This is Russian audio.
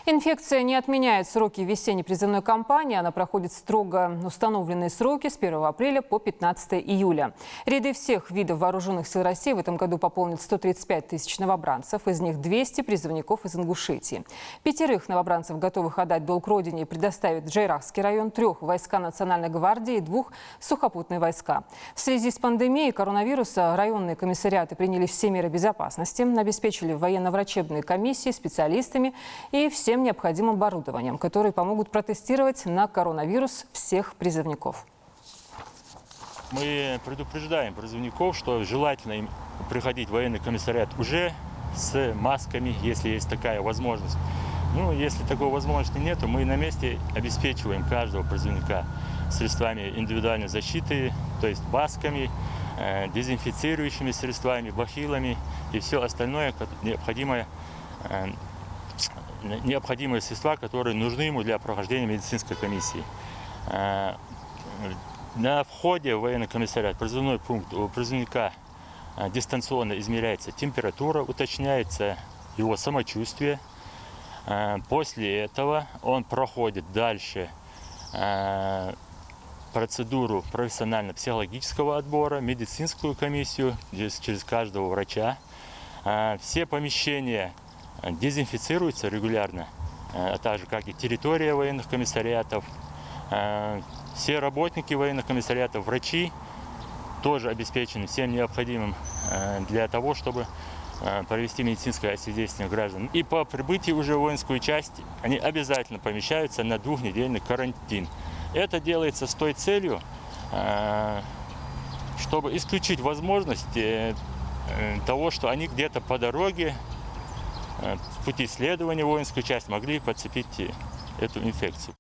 Инфекция не отменяет сроки весенней призывной кампании. Она проходит строго установленные сроки с 1 апреля по 15 июля. Ряды всех видов вооруженных сил России в этом году пополнят 135 тысяч новобранцев. Из них 200 призывников из Ингушетии. 5 новобранцев, готовых отдать долг родине, предоставит Джейрахский район, 3 войска Национальной гвардии и 2 сухопутные войска. В связи с пандемией коронавируса районные комиссариаты приняли все меры безопасности, обеспечили военно-врачебные комиссии специалистами и всем необходимым оборудованием, которые помогут протестировать на коронавирус всех призывников. Мы предупреждаем призывников, что желательно им приходить в военный комиссариат уже с масками, если есть такая возможность. Ну, если такой возможности нет, то мы на месте обеспечиваем каждого призывника средствами индивидуальной защиты, то есть масками, дезинфицирующими средствами, бахилами и все остальное необходимые средства, которые нужны ему для прохождения медицинской комиссии. На входе в военный комиссариат, призывной пункт, у призывника дистанционно измеряется температура, уточняется его самочувствие. После этого он проходит дальше процедуру профессионально-психологического отбора, медицинскую комиссию через каждого врача. Все помещения дезинфицируются регулярно, а также как и территория военных комиссариатов. Все работники военных комиссариатов, врачи тоже обеспечены всем необходимым для того, чтобы провести медицинское освидетельствование граждан. И по прибытии уже в воинскую часть они обязательно помещаются на 2-недельный карантин. Это делается с той целью, чтобы исключить возможность того, что они где-то по дороге, в пути следования в воинскую часть могли подцепить эту инфекцию.